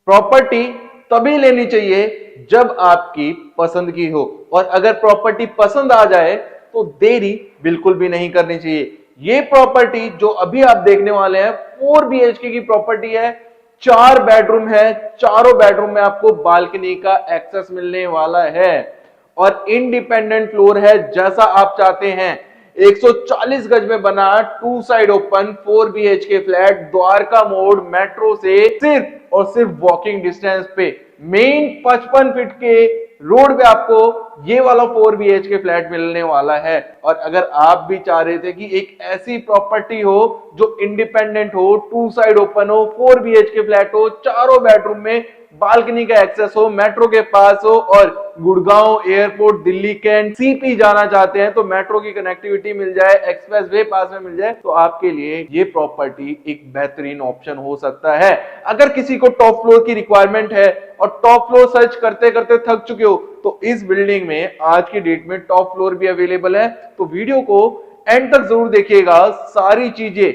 Property तभी लेनी चाहिए जब आपकी पसंद की हो, और अगर प्रॉपर्टी पसंद आ जाए तो देरी बिल्कुल भी नहीं करनी चाहिए। ये प्रॉपर्टी जो अभी आप देखने वाले हैं 4 BHK की प्रॉपर्टी है, 4 बेडरूम है, चारों बेडरूम में आपको बालकनी का एक्सेस मिलने वाला है और इंडिपेंडेंट फ्लोर है जैसा आप चाहते हैं। 140 गज में बना 2 side open 4 BHK flat Dwarka मोड़ मेट्रो से सिर्फ और सिर्फ वॉकिंग डिस्टेंस पे, मेन 55 फीट के रोड पे आपको ये वाला 4 BHK फ्लैट मिलने वाला है। और अगर आप भी चाह रहे थे कि एक ऐसी प्रॉपर्टी हो जो इंडिपेंडेंट हो, 2 साइड ओपन हो, 4 BHK फ्लैट हो, चारों बेडरूम में बालकनी का एक्सेस हो, मेट्रो के पास हो और Gurgaon airport, Delhi Cantt, CP जाना चाहते हैं तो मेट्रो की कनेक्टिविटी मिल जाए, एक्सप्रेस वे पास में मिल जाए, तो आपके लिए ये प्रॉपर्टी एक बेहतरीन ऑप्शन हो सकता है। अगर किसी को टॉप फ्लोर की रिक्वायरमेंट है और टॉप फ्लोर सर्च करते करते थक चुके हो तो इस बिल्डिंग में आज की डेट में टॉप फ्लोर भी अवेलेबल है। तो वीडियो को एंड तक जरूर देखिएगा, सारी चीजें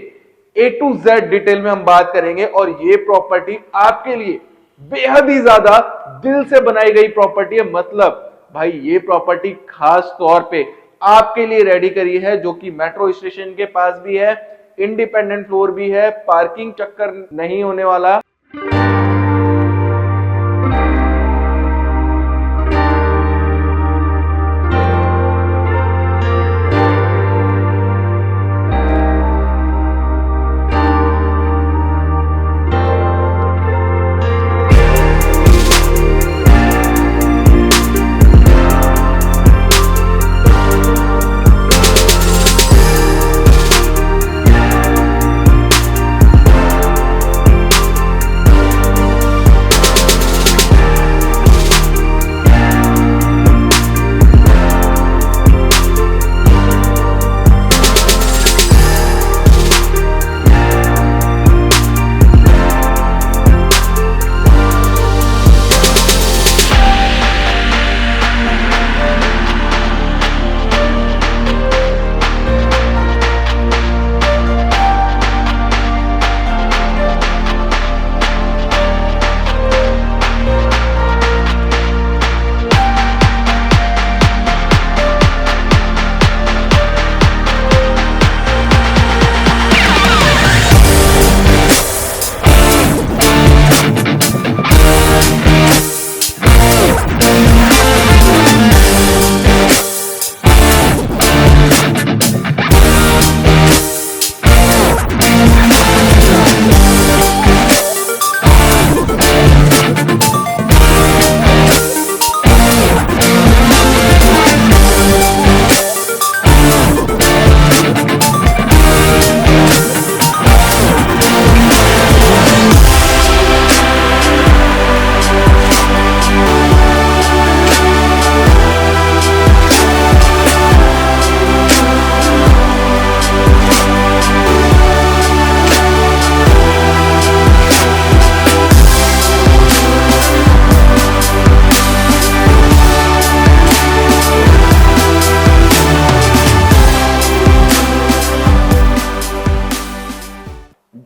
A to Z डिटेल में हम बात करेंगे और ये प्रॉपर्टी आपके लिए बेहद ही ज्यादा दिल से बनाई गई प्रॉपर्टी है। मतलब भाई ये प्रॉपर्टी खास तौर पे आपके लिए रेडी करी है, जो कि मेट्रो स्टेशन के पास भी है, इंडिपेंडेंट फ्लोर भी है, पार्किंग चक्कर नहीं होने वाला।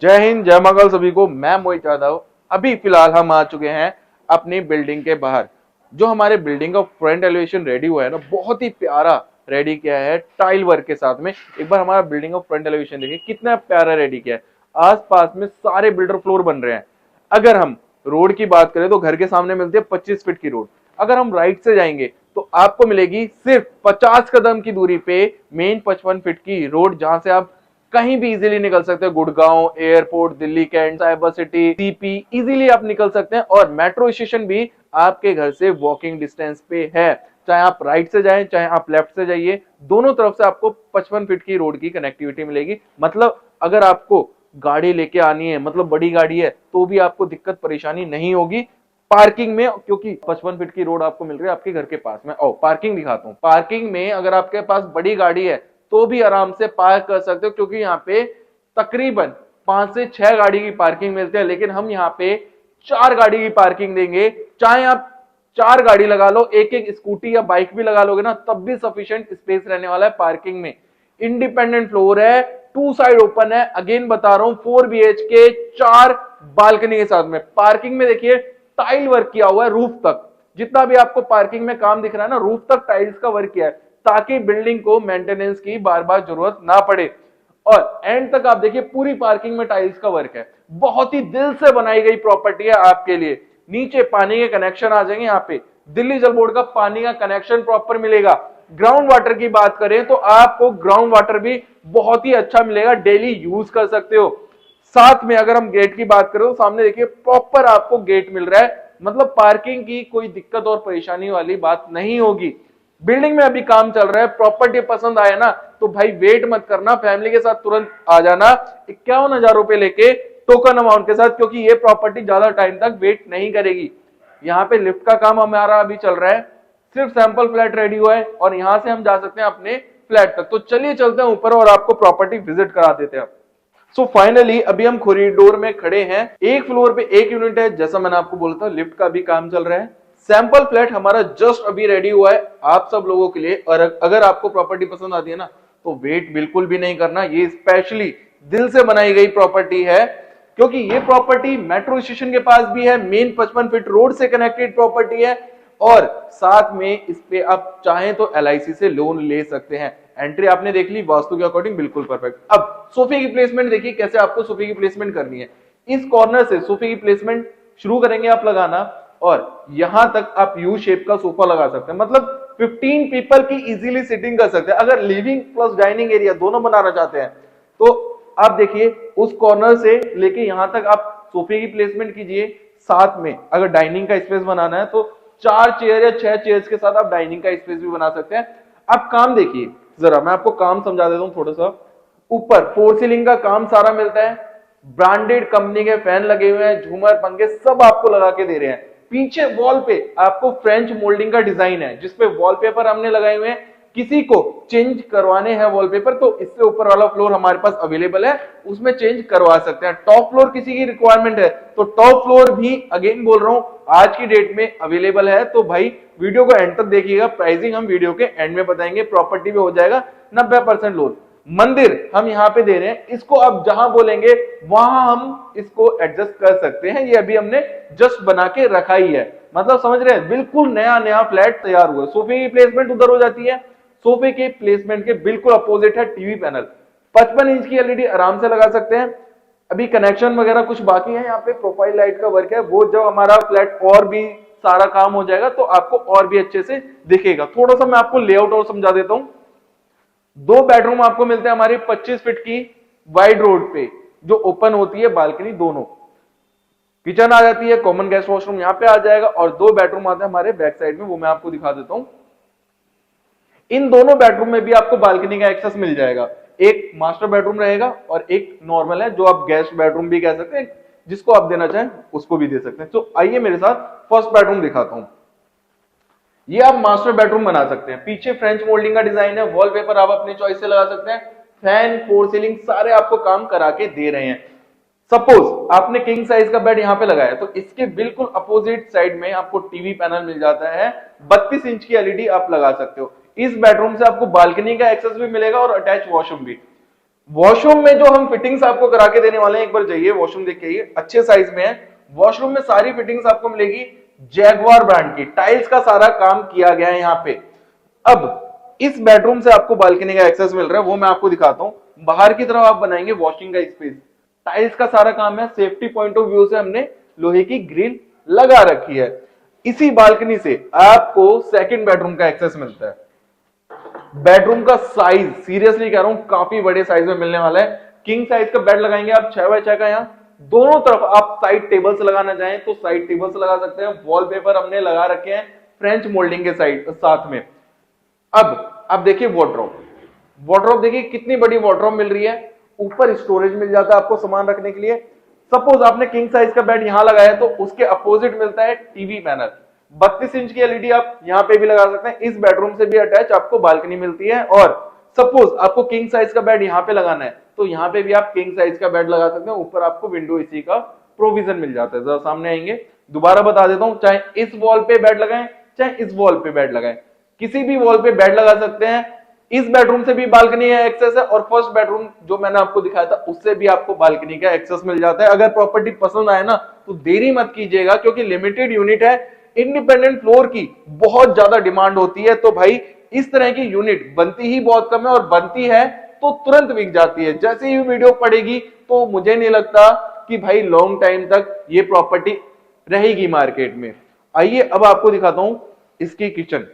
जय हिंद, जय मंगल सभी को। मैं मोहित यादव। अभी फिलहाल हम आ चुके हैं अपनी बिल्डिंग के बाहर। जो हमारे बिल्डिंग का फ्रंट एलिवेशन रेडी हुआ है ना, बहुत ही प्यारा रेडी किया है टाइल वर्क के साथ में। एक बार हमारा बिल्डिंग का फ्रंट एलिवेशन देखिए कितना प्यारा रेडी किया है। आसपास में सारे बिल्डर फ्लोर बन रहे हैं। अगर हम रोड की बात करें तो घर के सामने मिलती है 25 फीट की रोड। अगर हम राइट से जाएंगे तो आपको मिलेगी सिर्फ 50 कदम की दूरी पे मेन 55 फीट की रोड, जहां से आप कहीं भी इजीली निकल सकते हैं। Gurgaon airport, Delhi Cantt, Cyber City, CP easily आप निकल सकते हैं। और मेट्रो स्टेशन भी आपके घर से वॉकिंग डिस्टेंस पे है। चाहे आप राइट से जाएं चाहे आप लेफ्ट से जाइए, दोनों तरफ से आपको 55 फीट की रोड की कनेक्टिविटी मिलेगी। मतलब अगर आपको गाड़ी लेके आनी है, मतलब बड़ी गाड़ी है, तो भी आपको दिक्कत परेशानी नहीं होगी पार्किंग में, क्योंकि 55 फीट की रोड आपको मिल रही है आपके घर के पास में। और पार्किंग दिखाता हूं। पार्किंग में अगर आपके पास बड़ी गाड़ी है तो भी आराम से पार्क कर सकते हो, क्योंकि यहाँ पे तकरीबन 5 से 6 गाड़ी की पार्किंग मिलती है। लेकिन हम यहाँ पे 4 गाड़ी की पार्किंग देंगे। चाहे आप 4 गाड़ी लगा लो, एक एक स्कूटी या बाइक भी लगा लोगे ना, तब भी सफिशिएंट स्पेस रहने वाला है पार्किंग में। इंडिपेंडेंट फ्लोर है, 2 साइड ओपन है। अगेन बता रहा हूं 4 BHK 4 बालकनी के साथ में। पार्किंग में देखिए टाइल वर्क किया हुआ है रूफ तक, जितना भी आपको पार्किंग में काम दिख रहा है ना, रूफ तक टाइल्स का वर्क किया है, ताकि बिल्डिंग को मेंटेनेंस की बार बार जरूरत ना पड़े। और एंड तक आप देखिए पूरी पार्किंग में टाइल्स का वर्क है। बहुत ही दिल से बनाई गई प्रॉपर्टी है आपके लिए। नीचे पानी के कनेक्शन आ जाएंगे, यहाँ पे दिल्ली जल बोर्ड का पानी का कनेक्शन प्रॉपर मिलेगा। ग्राउंड वाटर की बात करें तो आपको ग्राउंड वाटर भी बहुत ही अच्छा मिलेगा, डेली यूज कर सकते हो। साथ में अगर हम गेट की बात करें तो सामने देखिए प्रॉपर आपको गेट मिल रहा है, मतलब पार्किंग की कोई दिक्कत और परेशानी वाली बात नहीं होगी। बिल्डिंग में अभी काम चल रहा है, प्रॉपर्टी पसंद आए ना तो भाई वेट मत करना, फैमिली के साथ तुरंत आ जाना 51,000 रुपए लेके टोकन अमाउंट के साथ, क्योंकि ये प्रॉपर्टी ज्यादा टाइम तक वेट नहीं करेगी। यहाँ पे लिफ्ट का काम हमारा अभी चल रहा है, सिर्फ सैंपल फ्लैट रेडी हुआ है और यहां से हम जा सकते हैं अपने फ्लैट तक। तो चलिए चलते हैं ऊपर और आपको प्रॉपर्टी विजिट करा देते हैं। सो फाइनली अभी हम कॉरिडोर में खड़े हैं, एक फ्लोर पे एक यूनिट है, जैसा मैंने आपको बोला था लिफ्ट का भी काम चल रहा है। सैंपल फ्लैट हमारा जस्ट अभी रेडी हुआ है आप सब लोगों के लिए। और अगर आपको प्रॉपर्टी पसंद आती है ना तो वेट बिल्कुल भी नहीं करना, ये स्पेशली दिल से बनाई गई प्रॉपर्टी है, क्योंकि ये प्रॉपर्टी मेट्रो स्टेशन के पास भी है, मेन 55 फीट रोड से कनेक्टेड प्रॉपर्टी है, और साथ में इस पे आप चाहें तो LIC से लोन ले सकते हैं। एंट्री आपने देख ली वास्तु के अकॉर्डिंग बिल्कुल परफेक्ट। अब सोफे की प्लेसमेंट देखिए कैसे आपको सोफे की प्लेसमेंट करनी है। इस कॉर्नर से सोफे की प्लेसमेंट शुरू करेंगे आप लगाना, और यहां तक आप यू शेप का सोफा लगा सकते हैं, मतलब 15 पीपल की इजीली सिटिंग कर सकते हैं। अगर लिविंग प्लस डाइनिंग एरिया दोनों बनाना चाहते हैं तो आप देखिए उस कॉर्नर से लेके यहां तक आप सोफे की प्लेसमेंट कीजिए। साथ में अगर डाइनिंग का स्पेस बनाना है तो 4 चेयर या 6 चेयर्स के साथ आप डाइनिंग का स्पेस भी बना सकते हैं। आप काम देखिए जरा, मैं आपको काम समझा देता हूं थोड़ा सा। ऊपर फोर सीलिंग का काम सारा मिलता है, ब्रांडेड कंपनी के फैन लगे हुए हैं, झूमर पंखे सब आपको लगा के दे रहे हैं। पीछे वॉल पे आपको फ्रेंच मोल्डिंग का डिजाइन है, जिसपे वॉलपेपर हमने लगाए हुए हैं। किसी को चेंज करवाने हैं वॉलपेपर तो इससे ऊपर वाला फ्लोर हमारे पास अवेलेबल है, उसमें चेंज करवा सकते हैं। टॉप फ्लोर किसी की रिक्वायरमेंट है तो टॉप फ्लोर भी अगेन बोल रहा हूं आज की डेट में अवेलेबल है। तो भाई वीडियो को एंड तक देखिएगा, प्राइसिंग हम वीडियो के एंड में बताएंगे। प्रॉपर्टी भी हो जाएगा 90% लोन। मंदिर हम यहाँ पे दे रहे हैं, इसको आप जहां बोलेंगे वहां हम इसको एडजस्ट कर सकते हैं। ये अभी हमने जस्ट बना के रखा ही है, मतलब समझ रहे हैं, बिल्कुल नया नया फ्लैट तैयार हुआ है। सोफे की प्लेसमेंट उधर हो जाती है, सोफे के प्लेसमेंट के बिल्कुल अपोजिट है टीवी पैनल। 55 इंच की LED आराम से लगा सकते हैं। अभी कनेक्शन वगैरह कुछ बाकी है, यहाँ पे प्रोफाइल लाइट का वर्क है, वो जब हमारा फ्लैट और भी सारा काम हो जाएगा तो आपको और भी अच्छे से दिखेगा। थोड़ा सा मैं आपको लेआउट और समझा देता हूं। 2 बेडरूम आपको मिलते हैं हमारी 25 फीट की वाइड रोड पे, जो ओपन होती है बालकनी दोनों। किचन आ जाती है, कॉमन गेस्ट वॉशरूम यहाँ पे आ जाएगा, और 2 बेडरूम आते हैं हमारे बैक साइड में, वो मैं आपको दिखा देता हूं। इन दोनों बेडरूम में भी आपको बालकनी का एक्सेस मिल जाएगा। एक मास्टर बेडरूम रहेगा और एक नॉर्मल है, जो आप गेस्ट बेडरूम भी कह सकते हैं, जिसको आप देना चाहें उसको भी दे सकते हैं। तो आइए मेरे साथ फर्स्ट बेडरूम दिखाता हूं। ये आप मास्टर बेडरूम बना सकते हैं। पीछे फ्रेंच मोल्डिंग का डिजाइन है, वॉलपेपर आप अपने चॉइस से लगा सकते हैं, फैन फोर सीलिंग सारे आपको काम करा के दे रहे हैं। सपोज आपने किंग साइज का बेड यहाँ पे लगाया तो इसके बिल्कुल अपोजिट साइड में आपको टीवी पैनल मिल जाता है, 32 इंच की LED आप लगा सकते हो। इस बेडरूम से आपको बालकनी का एक्सेस भी मिलेगा और अटैच वॉशरूम भी। वॉशरूम में जो हम फिटिंग्स आपको करा के देने वाले हैं, एक बार जाइए वॉशरूम देख के आइए, अच्छे साइज में है। वॉशरूम में सारी फिटिंग्स आपको मिलेगी जैगवार ब्रांड की, टाइल्स का सारा काम किया गया है यहाँ पे। अब इस बेडरूम से आपको बालकनी का एक्सेस मिल रहा है, वो मैं आपको दिखाता हूं। बाहर की तरफ आप बनाएंगे वॉशिंग का स्पेस, टाइल्स का सारा काम है। सेफ्टी पॉइंट ऑफ व्यू से हमने लोहे की ग्रिल लगा रखी है। इसी बालकनी से आपको सेकंड बेडरूम का एक्सेस मिलता है। बेडरूम का साइज सीरियसली कह रहा हूं काफी बड़े साइज में मिलने वाला है। किंग साइज का बेड लगाएंगे आप 6x6 का, यहाँ दोनों तरफ आप साइड टेबल्स लगाना चाहें तो साइड टेबल्स लगा सकते हैं। वॉलपेपर हमने लगा रखे हैं फ्रेंच मोल्डिंग के साथ में। अब आप देखिए वार्डरोब देखिए कितनी बड़ी वार्डरोब मिल रही है। ऊपर स्टोरेज मिल जाता है आपको सामान रखने के लिए। सपोज आपने किंग साइज का बेड यहां लगाया तो उसके अपोजिट मिलता है टीवी पैनल, 32 इंच की LED आप यहां पे भी लगा सकते हैं। इस बेडरूम से भी अटैच आपको बालकनी मिलती है। और सपोज आपको किंग साइज का बेड यहां पे लगाना है तो यहां पे भी आप किंग साइज का बेड लगा सकते हैं। ऊपर आपको विंडो AC का प्रोविजन मिल जाता है। जरा सामने आएंगे, दोबारा बता देता हूं, चाहे इस वॉल पे बेड लगाएं चाहे इस वॉल पे बेड लगाएं, किसी भी वॉल पे बेड लगा सकते हैं। इस बेडरूम से भी बालकनी का एक्सेस है, और फर्स्ट बेडरूम जो मैंने आपको दिखाया था उससे भी आपको बालकनी का एक्सेस मिल जाता है। अगर प्रॉपर्टी पसंद आए ना तो देरी मत कीजिएगा, क्योंकि लिमिटेड यूनिट है, इंडिपेंडेंट फ्लोर की बहुत ज्यादा डिमांड होती है। तो भाई इस तरह की यूनिट बनती ही बहुत कम है, और बनती है तो तुरंत बिक जाती है। जैसे ही वीडियो पड़ेगी तो मुझे नहीं लगता कि भाई लॉन्ग टाइम तक ये प्रॉपर्टी रहेगी मार्केट में। आइए अब आपको दिखाता हूं इसकी किचन,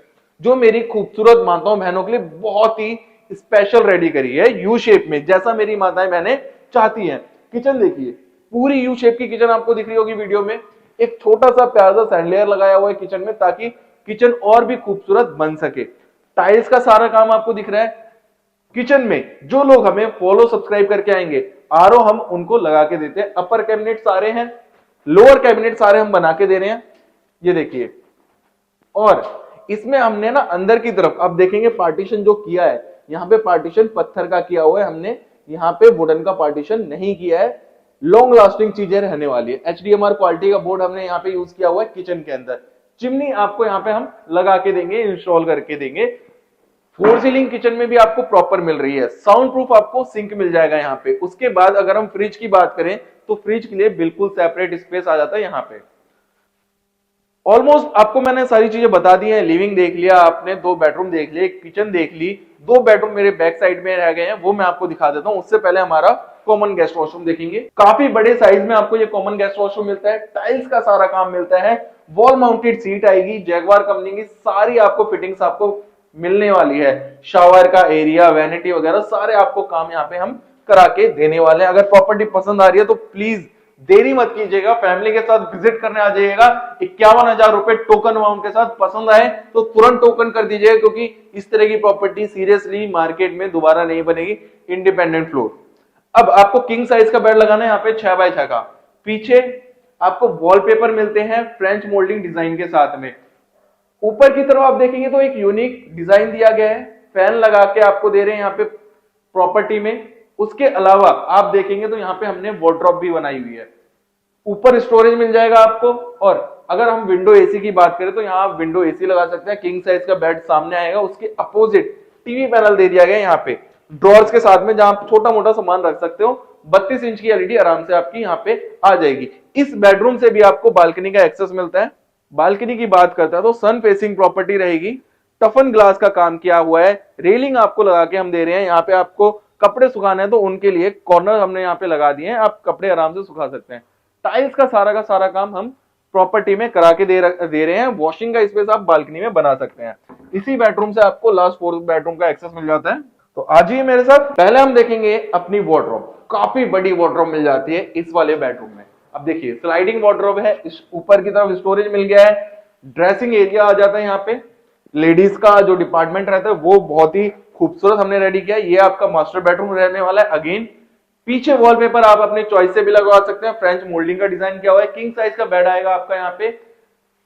जो मेरी खूबसूरत माताओं बहनों के लिए बहुत ही स्पेशल रेडी करी है, यू शेप में, जैसा मेरी माताएं बहनें चाहती हैं। किचन देखिए, पूरी यू शेप की किचन आपको दिख रही होगी वीडियो में। एक छोटा सा प्यारा सा सैंडलेयर लगाया हुआ है किचन में, ताकि किचन और भी खूबसूरत बन सके। टाइल्स का सारा काम आपको दिख रहा है किचन में। जो लोग हमें फॉलो सब्सक्राइब करके आएंगे, आरओ हम उनको लगा के देते हैं। अपर कैबिनेट सारे हैं, लोअर कैबिनेट सारे हम बना के दे रहे हैं, ये देखिए। और इसमें हमने ना अंदर की तरफ आप देखेंगे पार्टीशन जो किया है, यहाँ पे पार्टीशन पत्थर का किया हुआ है हमने, यहाँ पे वुडन का पार्टीशन नहीं किया है। लॉन्ग लास्टिंग चीजें रहने वाली है। एचडीएमआर क्वालिटी का बोर्ड हमने यहाँ पे यूज किया हुआ है किचन के अंदर। चिमनी आपको यहाँ पे हम लगा के देंगे, इंस्टॉल करके देंगे। फोर सीलिंग किचन में भी आपको प्रॉपर मिल रही है। साउंड प्रूफ आपको सिंक मिल जाएगा यहाँ पे। उसके बाद अगर हम फ्रिज की बात करें तो फ्रिज के लिए बिल्कुल सेपरेट स्पेस आ जाता है यहाँ पे। ऑलमोस्ट आपको मैंने सारी चीजें बता दी है। लिविंग देख लिया आपने, 2 बेडरूम देख लिए, किचन देख ली, 2 बेडरूम मेरे बैक साइड में रह गए हैं, वो मैं आपको दिखा देता हूं। उससे पहले हमारा कॉमन गेस्ट वॉशरूम देखेंगे। काफी बड़े साइज में आपको ये कॉमन गेस्ट वॉशरूम मिलता है। टाइल्स का सारा काम मिलता है, वॉल माउंटेड सीट आएगी, जैगवार कंपनी की सारी आपको फिटिंग्स आपको मिलने वाली है। शावर का एरिया, वैनिटी वगैरह सारे आपको काम यहाँ पे हम करा के देने वाले हैं। अगर प्रॉपर्टी पसंद आ रही है तो प्लीज देरी मत कीजिएगा, फैमिली के साथ विजिट करने आ जाइएगा। 51,000 रुपए टोकन अमाउंट के साथ। पसंद आए तो तुरंत टोकन कर दीजिएगा, क्योंकि इस तरह की प्रॉपर्टी सीरियसली मार्केट में दोबारा नहीं बनेगी। Independent floor. अब आपको किंग साइज का बेड लगाना है यहाँ पे 6x6 का। पीछे आपको वॉलपेपर मिलते हैं फ्रेंच मोल्डिंग डिजाइन के साथ में। ऊपर की तरफ आप देखेंगे तो एक यूनिक डिजाइन दिया गया है, फैन लगा के आपको दे रहे हैं यहाँ पे प्रॉपर्टी में। उसके अलावा आप देखेंगे तो यहाँ पे हमने वार्डरोब भी बनाई हुई है। ऊपर स्टोरेज मिल जाएगा आपको। और अगर हम विंडो एसी की बात करें तो यहाँ आप विंडो एसी लगा सकते हैं। किंग साइज का बेड सामने आएगा, उसके अपोजिट टीवी पैनल दे दिया गया है यहाँ पे ड्रॉर्स के साथ में, जहां छोटा मोटा सामान रख सकते हो। 32 इंच की एलईडी आराम से आपकी यहाँ पे आ जाएगी। इस बेडरूम से भी आपको बालकनी का एक्सेस मिलता है। बालकनी की बात करता है तो सन फेसिंग प्रॉपर्टी रहेगी। टफन ग्लास का काम किया हुआ है। रेलिंग आपको लगा के हम दे रहे हैं। यहाँ पे आपको कपड़े सुखाने हैं तो उनके लिए कॉर्नर हमने यहाँ पे लगा दिए हैं, आप कपड़े आराम से सुखा सकते हैं। टाइल्स का सारा काम हम प्रॉपर्टी में करा के दे रहे हैं। वॉशिंग का स्पेस आप बालकनी में बना सकते हैं। इसी बेडरूम से आपको लास्ट 4th बेडरूम का एक्सेस मिल जाता है। तो आज ही मेरे साथ पहले हम देखेंगे अपनी वार्डरोब। काफी बड़ी वार्डरोब मिल जाती है इस वाले बेडरूम में। अब देखिए स्लाइडिंग वार्डरोब है, इस ऊपर की तरफ स्टोरेज मिल गया है, ड्रेसिंग एरिया आ जाता है। यहाँ पे लेडीज का जो डिपार्टमेंट रहता है वो बहुत ही खूबसूरत हमने रेडी किया है। ये आपका मास्टर बेडरूम रहने वाला है। अगेन पीछे वॉलपेपर आप अपने चॉइस से भी लगवा सकते हैं। फ्रेंच मोल्डिंग का डिजाइन किया हुआ है। किंग साइज का बेड आएगा आपका यहाँ पे।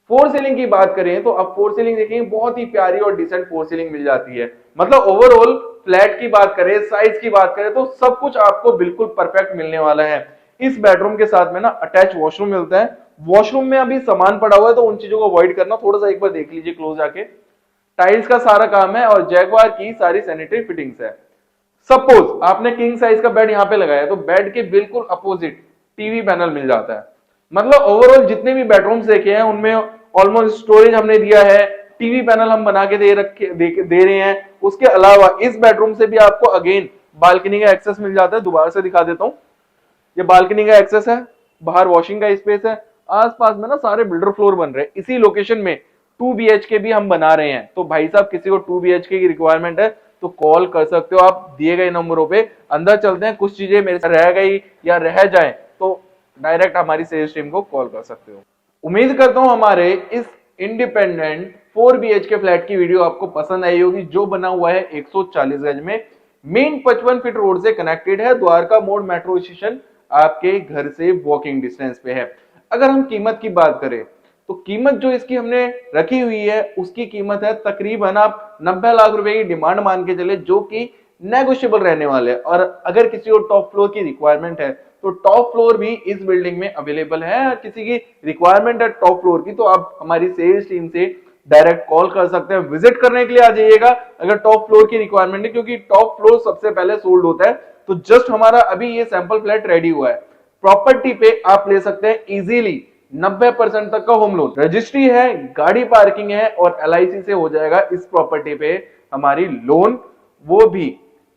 फोर सीलिंग की बात करें तो अब फोर सीलिंग देखेंगे, बहुत ही प्यारी और डिसेंट फोर सीलिंग मिल जाती है। मतलब ओवरऑल फ्लैट की बात करें, साइज की बात करें तो सब कुछ आपको बिल्कुल परफेक्ट मिलने वाला है। इस बेडरूम के साथ में ना अटैच वॉशरूम मिलता है। वॉशरूम में अभी सामान पड़ा हुआ है तो उन चीजों को अवॉइड करना, थोड़ा सा एक बार देख लीजिए क्लोज आके। टाइल्स का सारा काम है और जैगवार की सारी सैनिटरी फिटिंग्स है। सपोज आपने किंग साइज का बेड यहाँ पे लगाया तो बेड के बिल्कुल अपोजिट टीवी पैनल मिल जाता है। मतलब ओवरऑल जितने भी बेडरूम्स देखे हैं उनमें ऑलमोस्ट स्टोरेज हमने दिया है, टीवी पैनल हम बना के दे रहे हैं। उसके अलावा इस बेडरूम से भी आपको अगेन बालकनी का एक्सेस मिल जाता है। दोबारा से दिखा देता हूं, ये बालकनी का एक्सेस है, बाहर वॉशिंग का स्पेस है। आसपास में ना सारे बिल्डर फ्लोर बन रहे हैं। इसी लोकेशन में 2 BHK भी हम बना रहे हैं। तो भाई साहब किसी को 2 BHK की रिक्वायरमेंट है तो कॉल कर सकते हो आप दिए गए नंबरों पे। अंदर चलते हैं, कुछ चीजें मेरे से रह गई या रह जाए तो डायरेक्ट हमारी सेल्स टीम को कॉल कर सकते हो। उम्मीद करता हूं हमारे इस इंडिपेंडेंट 4 BHK फ्लैट की वीडियो आपको पसंद आई होगी, जो बना हुआ है 140 गज में, मेन 55 फीट रोड से कनेक्टेड है। द्वारका मोड़ मेट्रो स्टेशन आपके घर से वॉकिंग डिस्टेंस पे है। अगर हम कीमत की बात करें तो कीमत जो इसकी हमने रखी हुई है उसकी कीमत है तकरीबन आप 90 लाख रुपए की डिमांड मान के चले, जो कि नेगोशिएबल रहने वाले। और अगर किसी को टॉप फ्लोर की रिक्वायरमेंट है तो टॉप फ्लोर भी इस बिल्डिंग में अवेलेबल है। किसी की रिक्वायरमेंट है टॉप फ्लोर की तो आप हमारी सेल्स टीम से डायरेक्ट कॉल कर सकते हैं। विजिट करने के लिए आ जाइएगा अगर टॉप फ्लोर की रिक्वायरमेंट है, क्योंकि टॉप फ्लोर सबसे पहले सोल्ड होता है। तो जस्ट हमारा अभी ये सैंपल फ्लैट रेडी हुआ है। प्रॉपर्टी पे आप ले सकते हैं इजीली 90% तक का होम लोन। रजिस्ट्री है, गाड़ी पार्किंग है और LIC से हो जाएगा इस प्रॉपर्टी पे हमारी लोन। वो भी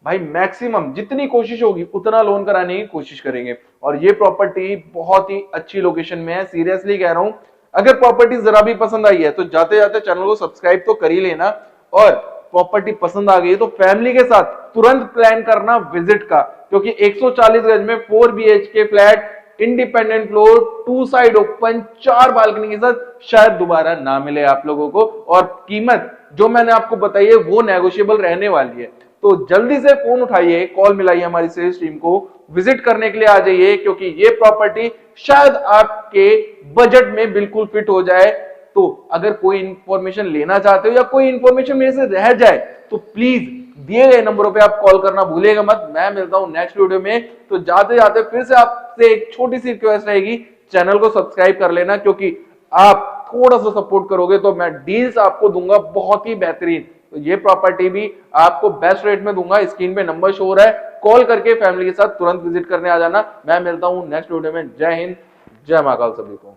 भाई मैक्सिमम जितनी कोशिश होगी उतना लोन कराने की कोशिश करेंगे। और ये प्रॉपर्टी बहुत ही अच्छी लोकेशन में है, सीरियसली कह रहा हूं। अगर प्रॉपर्टी जरा भी पसंद आई है तो जाते जाते चैनल को सब्सक्राइब तो कर ही लेना, और प्रॉपर्टी पसंद आ गई है तो फैमिली के साथ तुरंत प्लान करना विजिट का, क्योंकि 140 गज में 4 BHK flat, independent floor, 2 side open, 4 balcony के साथ शायद दोबारा ना मिले आप लोगों को। और कीमत जो मैंने आपको बताई है वो नेगोशिएबल रहने वाली है। तो जल्दी से फोन उठाइए, कॉल मिलाइए हमारी सेल्स टीम को, विजिट करने के लिए आ जाइए, क्योंकि ये प्रॉपर्टी शायद आपके बजट में बिल्कुल फिट हो जाए। तो अगर कोई इंफॉर्मेशन लेना चाहते हो या कोई इंफॉर्मेशन मेरे से रह जाए तो प्लीज दिए गए नंबरों पे आप कॉल करना भूलिएगा मत। मैं मिलता हूं नेक्स्ट वीडियो में। तो जाते जाते फिर से आपसे एक छोटी सी रिक्वेस्ट रहेगी, चैनल को सब्सक्राइब कर लेना, क्योंकि आप थोड़ा सा सपोर्ट करोगे तो मैं डील्स आपको दूंगा बहुत ही बेहतरीन। तो ये प्रॉपर्टी भी आपको बेस्ट रेट में दूंगा। स्क्रीन पे नंबर शो हो रहा है, कॉल करके फैमिली के साथ तुरंत विजिट करने आ जाना। मैं मिलता हूं नेक्स्ट वीडियो में। जय हिंद, जय महाकाल सभी को।